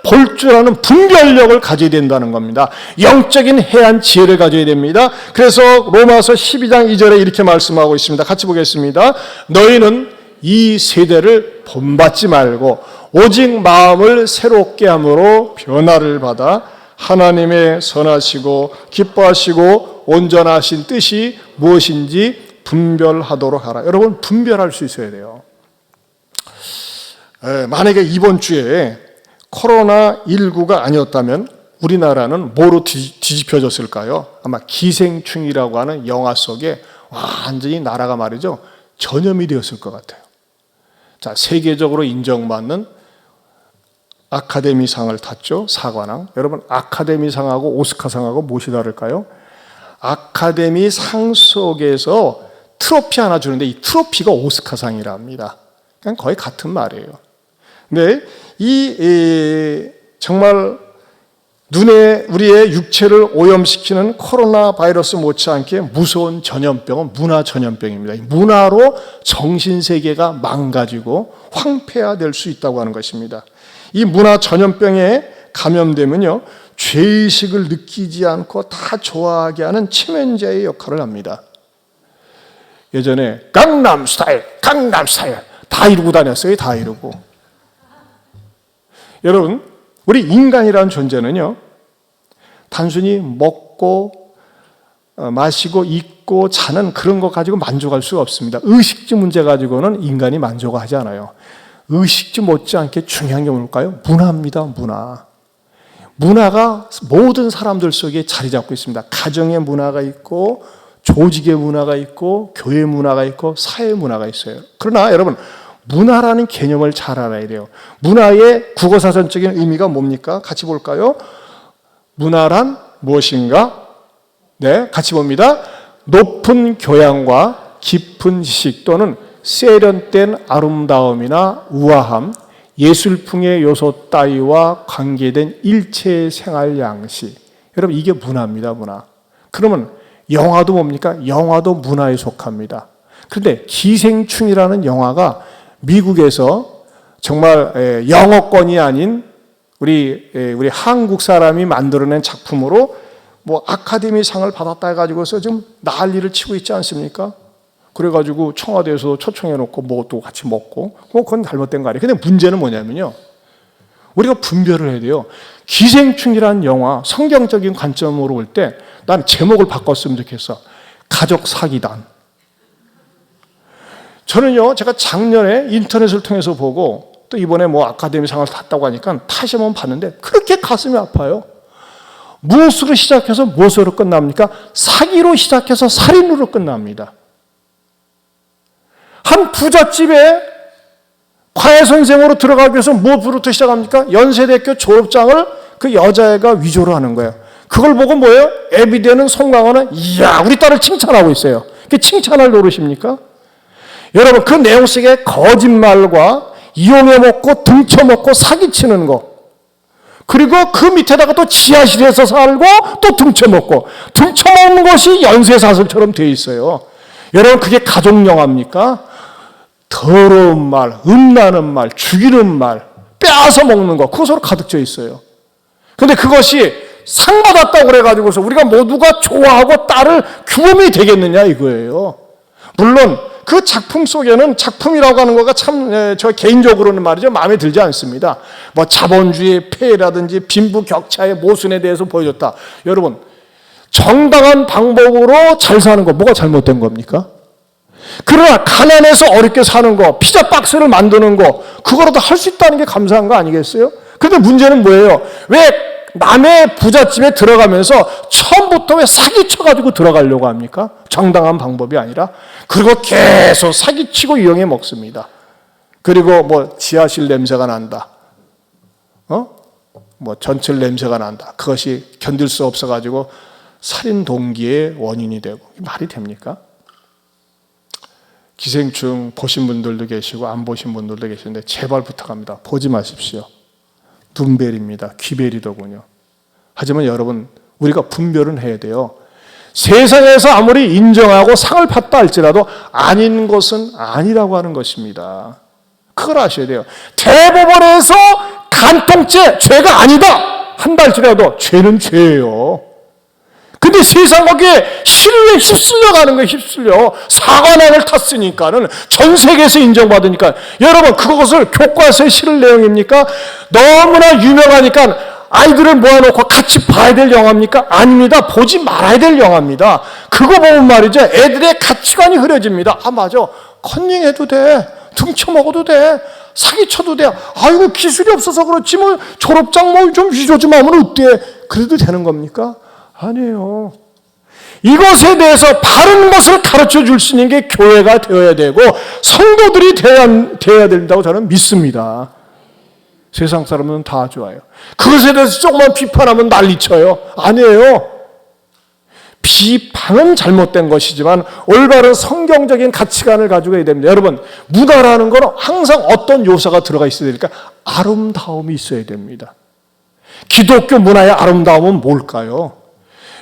볼 줄 아는 분별력을 가져야 된다는 겁니다. 영적인 해안 지혜를 가져야 됩니다. 그래서 로마서 12장 2절에 이렇게 말씀하고 있습니다. 같이 보겠습니다. 너희는 이 세대를 본받지 말고 오직 마음을 새롭게 함으로 변화를 받아 하나님의 선하시고 기뻐하시고 온전하신 뜻이 무엇인지 분별하도록 하라. 여러분, 분별할 수 있어야 돼요. 만약에 이번 주에 코로나19가 아니었다면 우리나라는 뭐로 뒤집혀졌을까요? 아마 기생충이라고 하는 영화 속에 완전히 나라가 말이죠, 전염이 되었을 것 같아요. 자, 세계적으로 인정받는 아카데미상을 탔죠, 사관왕. 여러분, 아카데미상하고 오스카상하고 무엇이 다를까요? 아카데미상 속에서 트로피 하나 주는데 이 트로피가 오스카상이랍니다. 그냥 거의 같은 말이에요. 근데 정말 눈에 우리의 육체를 오염시키는 코로나 바이러스 못지않게 무서운 전염병은 문화 전염병입니다. 문화로 정신세계가 망가지고 황폐화될 수 있다고 하는 것입니다. 이 문화 전염병에 감염되면요, 죄의식을 느끼지 않고 다 좋아하게 하는 치면자의 역할을 합니다. 예전에 강남스타일 다 이루고 다녔어요. 다 이루고. 여러분, 우리 인간이라는 존재는요, 단순히 먹고 마시고 입고 자는 그런 것 가지고 만족할 수가 없습니다. 의식주 문제 가지고는 인간이 만족하지 않아요. 의식주 못지않게 중요한 게 뭘까요? 문화입니다. 문화가 모든 사람들 속에 자리 잡고 있습니다. 가정의 문화가 있고 조직의 문화가 있고 교회 문화가 있고 사회 문화가 있어요. 그러나 여러분, 문화라는 개념을 잘 알아야 돼요. 문화의 국어사전적인 의미가 뭡니까? 같이 볼까요? 문화란 무엇인가? 네, 같이 봅니다. 높은 교양과 깊은 지식 또는 세련된 아름다움이나 우아함, 예술풍의 요소 따위와 관계된 일체의 생활 양식. 여러분, 이게 문화입니다. 문화. 그러면 영화도 뭡니까? 영화도 문화에 속합니다. 그런데 기생충이라는 영화가 미국에서 정말 영어권이 아닌 우리 한국 사람이 만들어낸 작품으로 뭐 아카데미상을 받았다 해가지고서 지금 난리를 치고 있지 않습니까? 그래가지고 청와대에서 초청해놓고 뭐 또 같이 먹고, 그건 잘못된 거 아니에요. 근데 문제는 뭐냐면요, 우리가 분별을 해야 돼요. 기생충이라는 영화, 성경적인 관점으로 볼 때 난 제목을 바꿨으면 좋겠어. 가족 사기단. 저는요, 제가 작년에 인터넷을 통해서 보고 또 이번에 뭐 아카데미상을 탔다고 하니까 다시 한번 봤는데 그렇게 가슴이 아파요. 무엇으로 시작해서 무엇으로 끝납니까? 사기로 시작해서 살인으로 끝납니다. 한 부잣집에 과외 선생으로 들어가기 위해서 무엇부터 시작합니까? 연세대학교 졸업장을 그 여자애가 위조를 하는 거예요. 그걸 보고 뭐예요? 애비되는 송강호는 이야, 우리 딸을 칭찬하고 있어요. 그게 칭찬할 노릇입니까? 여러분, 그 내용 속에 거짓말과 이용해 먹고 등쳐먹고 사기치는 거, 그리고 그 밑에다가 또 지하실에서 살고 또 등쳐먹고, 등쳐먹는 것이 연쇄사슬처럼 되어 있어요. 여러분, 그게 가족 영화입니까? 더러운 말, 음란한 말, 죽이는 말, 빼앗아 먹는 거, 그것으로 가득 져 있어요. 그런데 그것이 상 받았다고 그래가지고서 우리가 모두가 좋아하고 따를 규범이 되겠느냐 이거예요. 물론 그 작품 속에는, 작품이라고 하는 거가 참 저 개인적으로는 말이죠, 마음에 들지 않습니다. 뭐 자본주의의 폐해라든지 빈부격차의 모순에 대해서 보여줬다. 여러분, 정당한 방법으로 잘 사는 거 뭐가 잘못된 겁니까? 그러나 가난해서 어렵게 사는 거, 피자 박스를 만드는 거, 그거라도 할 수 있다는 게 감사한 거 아니겠어요? 그런데 문제는 뭐예요? 왜 남의 부잣집에 들어가면서 처음부터 왜 사기쳐가지고 들어가려고 합니까? 정당한 방법이 아니라. 그리고 계속 사기치고 이용해 먹습니다. 그리고 뭐 지하실 냄새가 난다, 뭐 전철 냄새가 난다, 그것이 견딜 수 없어가지고 살인 동기의 원인이 되고, 말이 됩니까? 기생충 보신 분들도 계시고 안 보신 분들도 계시는데 제발 부탁합니다. 보지 마십시오. 눈벨입니다. 귀벨이더군요. 하지만 여러분, 우리가 분별은 해야 돼요. 세상에서 아무리 인정하고 상을 팠다 할지라도 아닌 것은 아니라고 하는 것입니다. 그걸 아셔야 돼요. 대법원에서 간통죄 죄가 아니다 한다 할지라도 죄는 죄예요. 근데 세상 거기에 신뢰 휩쓸려가는 거예요. 휩쓸려. 사관왕을 탔으니까는, 전 세계에서 인정받으니까. 여러분, 그것을 교과서에 실을 내용입니까? 너무나 유명하니까 아이들을 모아놓고 같이 봐야 될 영화입니까? 아닙니다. 보지 말아야 될 영화입니다. 그거 보면 말이죠, 애들의 가치관이 흐려집니다. 아, 맞아, 컨닝해도 돼, 등쳐먹어도 돼, 사기쳐도 돼, 아이고 기술이 없어서 그렇지, 뭐 졸업장 뭐 좀 위조 좀 하면 어때? 그래도 되는 겁니까? 아니에요. 이것에 대해서 바른 것을 가르쳐 줄 수 있는 게 교회가 되어야 되고 성도들이 되어야 된다고 저는 믿습니다. 세상 사람은 다 좋아요. 그것에 대해서 조금만 비판하면 난리쳐요. 아니에요. 비판은 잘못된 것이지만 올바른 성경적인 가치관을 가지고 해야 됩니다. 여러분, 문화라는 건 항상 어떤 요소가 들어가 있어야 되니까 아름다움이 있어야 됩니다. 기독교 문화의 아름다움은 뭘까요?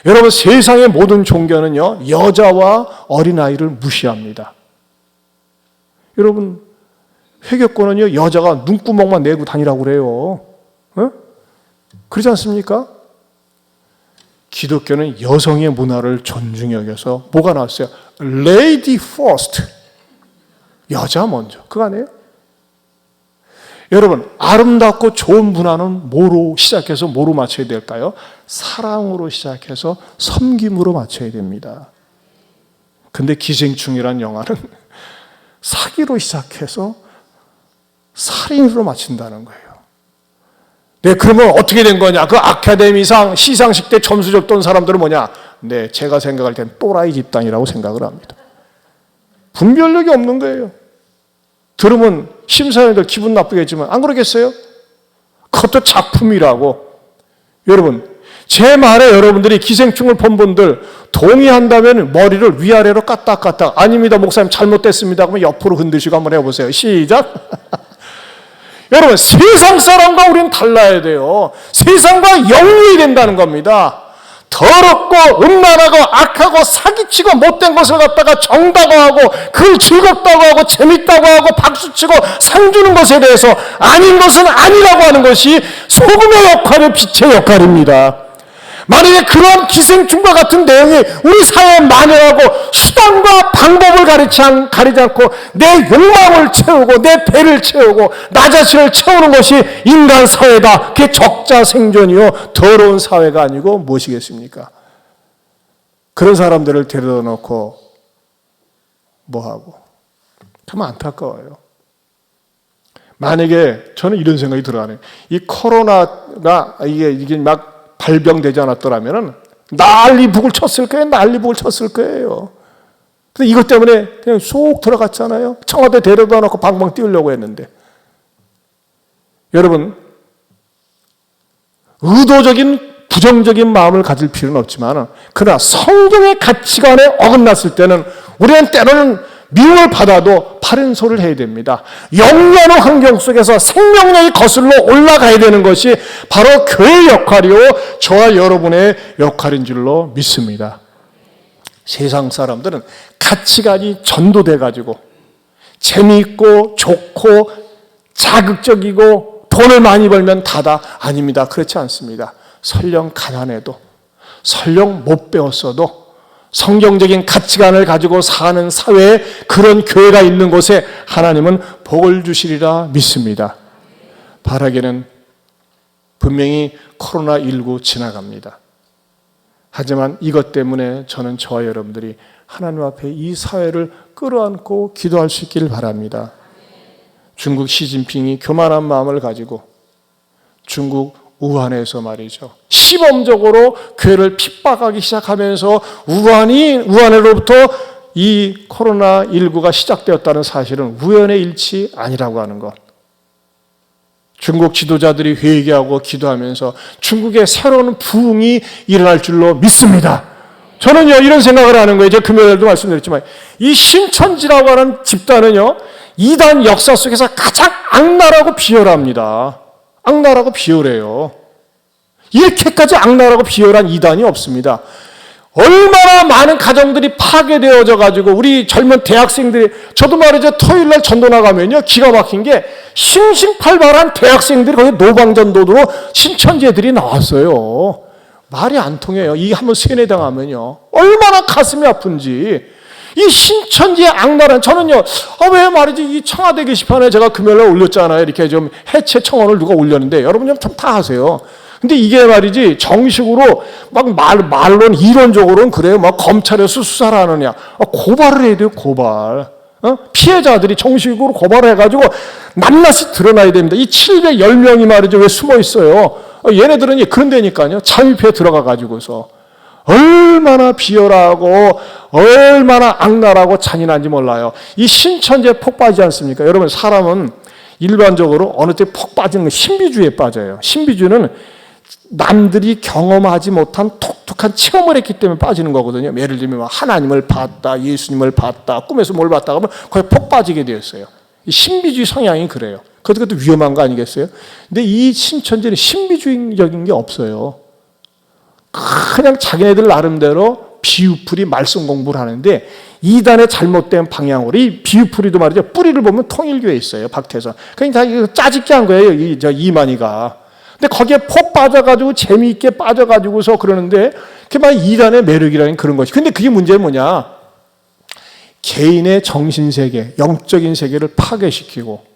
여러분, 세상의 모든 종교는요, 여자와 어린아이를 무시합니다. 여러분, 회교권은요, 여자가 눈구멍만 내고 다니라고 그래요. 그렇지 않습니까? 기독교는 여성의 문화를 존중히 여겨서 뭐가 나왔어요? Lady first. 여자 먼저. 그거 아니에요? 여러분, 아름답고 좋은 문화는 뭐로 시작해서 뭐로 맞춰야 될까요? 사랑으로 시작해서 섬김으로 맞춰야 됩니다. 근데 기생충이란 영화는 사기로 시작해서 살인으로 마친다는 거예요. 네, 그러면 어떻게 된 거냐? 그 아카데미상 시상식 때 점수 줬던 사람들은 뭐냐? 네, 제가 생각할 땐 또라이 집단이라고 생각을 합니다. 분별력이 없는 거예요. 들으면 심사위원들 기분 나쁘겠지만 안 그러겠어요? 그것도 작품이라고. 여러분, 제 말에 여러분들이 기생충을 본 분들 동의한다면 머리를 위아래로 까딱까딱, 아닙니다 목사님 잘못됐습니다 그러면 옆으로 흔드시고 한번 해보세요. 시작. 여러분, 세상 사람과 우리는 달라야 돼요. 세상과 영리해야 된다는 겁니다. 더럽고 음란하고 악하고 사기치고 못된 것을 갖다가 정다고 하고 그걸 즐겁다고 하고 재밌다고 하고 박수치고 상 주는 것에 대해서 아닌 것은 아니라고 하는 것이 소금의 역할이 빛의 역할입니다. 만약에 그러한 기생충과 같은 내용이 우리 사회에 만연하고 수단과 방법을 가리지 않고 내 욕망을 채우고 내 배를 채우고 나 자신을 채우는 것이 인간 사회다. 그게 적자생존이요 더러운 사회가 아니고 무엇이겠습니까? 그런 사람들을 데려다 놓고 뭐하고? 참 안타까워요. 만약에 저는 이런 생각이 들어요. 이 코로나가 이게 막 발병되지 않았더라면 난리북을 쳤을 거예요. 난리북을 쳤을 거예요. 근데 이것 때문에 그냥 쏙 들어갔잖아요. 청와대 데려다 놓고 방방 띄우려고 했는데. 여러분, 의도적인 부정적인 마음을 가질 필요는 없지만 그러나 성경의 가치관에 어긋났을 때는 우리는 때로는 미움을 받아도 바른 소리를 해야 됩니다. 영리한 환경 속에서 생명력이 거슬러 올라가야 되는 것이 바로 교회의 역할이요 저와 여러분의 역할인 줄로 믿습니다. 세상 사람들은 가치관이 전도돼 가지고 재미있고 좋고 자극적이고 돈을 많이 벌면 다다. 아닙니다. 그렇지 않습니다. 설령 가난해도, 설령 못 배웠어도 성경적인 가치관을 가지고 사는 사회에 그런 교회가 있는 곳에 하나님은 복을 주시리라 믿습니다. 바라기는 분명히 코로나19 지나갑니다. 하지만 이것 때문에 저는 저와 여러분들이 하나님 앞에 이 사회를 끌어안고 기도할 수 있기를 바랍니다. 중국 시진핑이 교만한 마음을 가지고 중국 우한에서 말이죠, 시범적으로 교회를 핍박하기 시작하면서 우한으로부터 이 코로나19가 시작되었다는 사실은 우연의 일치 아니라고 하는 것. 중국 지도자들이 회개하고 기도하면서 중국의 새로운 부흥이 일어날 줄로 믿습니다. 저는요 이런 생각을 하는 거예요. 제가 금요일에도 말씀드렸지만 이 신천지라고 하는 집단은요 이단 역사 속에서 가장 악랄하고 비열합니다. 악랄하고 비열해요. 이렇게까지 악랄하고 비열한 이단이 없습니다. 얼마나 많은 가정들이 파괴되어져 가지고 우리 젊은 대학생들이, 저도 말이죠 토요일날 전도 나가면요 기가 막힌 게 싱싱팔발한 대학생들이 거기 노방전도로 신천지 애들이 나왔어요. 말이 안 통해요. 이게 한번 세뇌당하면요 얼마나 가슴이 아픈지. 이 신천지의 악랄한, 저는요 왜 말이지 이 청와대 게시판에 제가 금요일에 올렸잖아요. 이렇게 좀 해체 청원을 누가 올렸는데 여러분 좀 다 아세요. 근데 이게 말이지 정식으로 막 말론 이론적으로는 그래요. 막 검찰에서 수사를 하느냐. 고발을 해야 돼요. 고발. 피해자들이 정식으로 고발을 해가지고 낱낱이 드러나야 됩니다. 이 710명이 말이죠 왜 숨어 있어요. 얘네들은 그런 데니까요. 잠입해 들어가가지고서 얼마나 비열하고 얼마나 악랄하고 잔인한지 몰라요. 이 신천지에 폭 빠지지 않습니까? 여러분 사람은 일반적으로 어느 때 폭 빠지는 건 신비주의에 빠져요. 신비주의는 남들이 경험하지 못한 독특한 체험을 했기 때문에 빠지는 거거든요. 예를 들면 하나님을 봤다, 예수님을 봤다, 꿈에서 뭘 봤다 하면 거기에 폭 빠지게 되었어요. 이 신비주의 성향이 그래요. 그것도 위험한 거 아니겠어요? 근데 이 신천지는 신비주의적인 게 없어요. 그냥 자기네들 나름대로 비유풀이 말씀 공부를 하는데 이단의 잘못된 방향으로, 이 비유풀이도 말이죠 뿌리를 보면 통일교에 있어요. 박태선. 그러니까 다 짜집게 한 거예요. 이만희가. 근데 거기에 폭 빠져가지고 재미있게 빠져가지고서 그러는데 그게 막 이단의 매력이라는 그런 것이. 근데 그게 문제는 뭐냐? 개인의 정신세계, 영적인 세계를 파괴시키고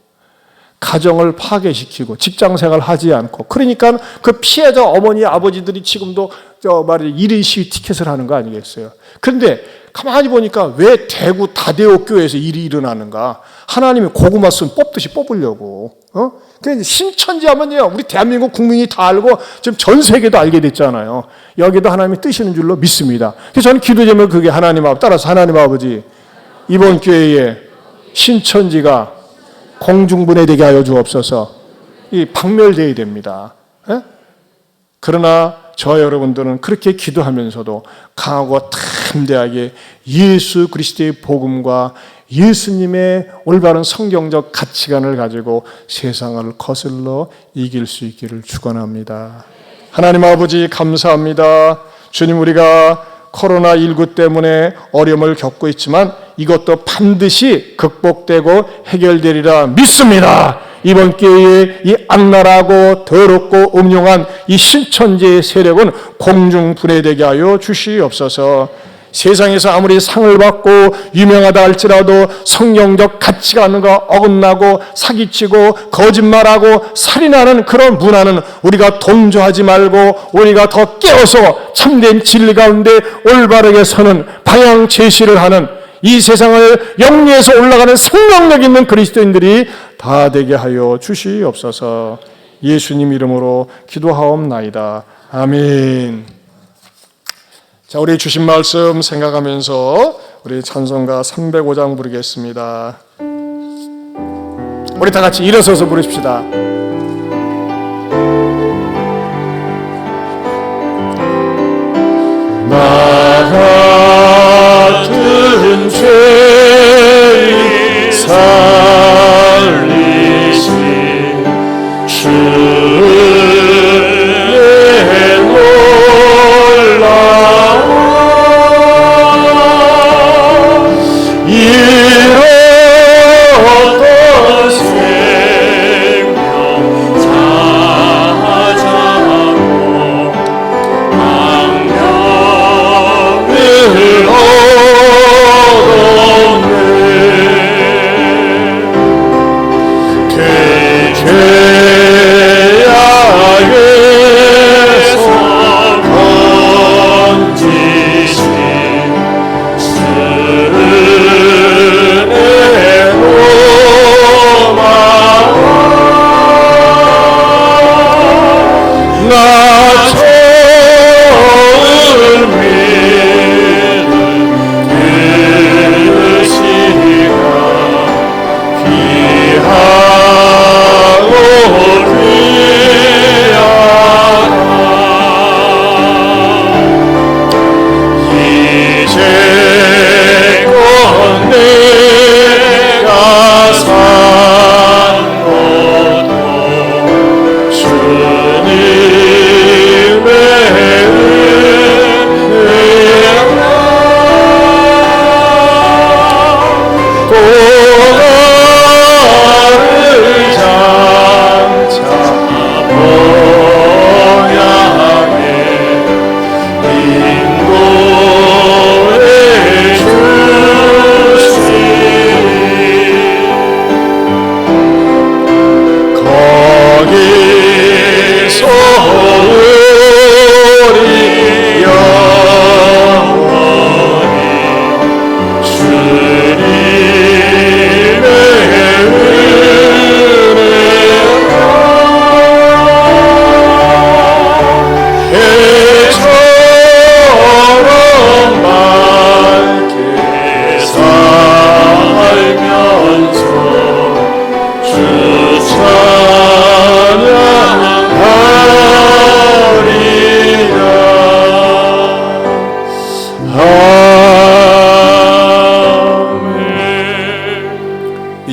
가정을 파괴시키고 직장생활을 하지 않고, 그러니까 그 피해자 어머니 아버지들이 지금도 일인 시위 티켓을 하는 거 아니겠어요? 그런데 가만히 보니까 왜 대구 다대옥 교회에서 일이 일어나는가? 하나님이 고구마 순 뽑듯이 뽑으려고. 그러니까 신천지 하면요 우리 대한민국 국민이 다 알고 지금 전 세계도 알게 됐잖아요. 여기도 하나님이 뜨시는 줄로 믿습니다. 그래서 저는 기도 제목 그게 하나님 아버지, 따라서 하나님 아버지 이번 교회에 신천지가 공중분해되게 하여 주옵소서. 이 박멸되어야 됩니다. 그러나 저 여러분들은 그렇게 기도하면서도 강하고 담대하게 예수 그리스도의 복음과 예수님의 올바른 성경적 가치관을 가지고 세상을 거슬러 이길 수 있기를 축원합니다. 하나님 아버지 감사합니다. 주님, 우리가 코로나19 때문에 어려움을 겪고 있지만 이것도 반드시 극복되고 해결되리라 믿습니다. 이번 기회에 이 악랄하고 더럽고 음흉한 이 신천지의 세력은 공중분해되게 하여 주시옵소서. 세상에서 아무리 상을 받고 유명하다 할지라도 성경적 가치관과 어긋나고 사기치고 거짓말하고 살인하는 그런 문화는 우리가 동조하지 말고 우리가 더 깨어서 참된 진리 가운데 올바르게 서는 방향 제시를 하는 이 세상을 영리에서 올라가는 생명력 있는 그리스도인들이 다 되게 하여 주시옵소서. 예수님 이름으로 기도하옵나이다. 아멘. 자, 우리 주신 말씀 생각하면서 우리 찬송가 305장 부르겠습니다. 우리 다 같이 일어서서 부르십시다. 나 같은 죄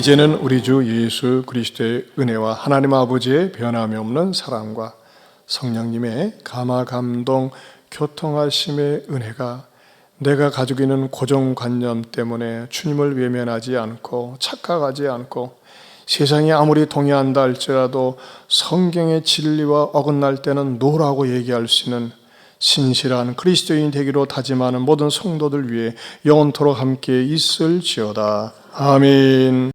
이제는 우리 주 예수 그리스도의 은혜와 하나님 아버지의 변함이 없는 사랑과 성령님의 감화 감동 교통하심의 은혜가 내가 가지고 있는 고정관념 때문에 주님을 외면하지 않고 착각하지 않고 세상이 아무리 동의한다 할지라도 성경의 진리와 어긋날 때는 노라고 얘기할 수 있는 신실한 그리스도인이 되기로 다짐하는 모든 성도들 위해 영원토록 함께 있을지어다. 아멘.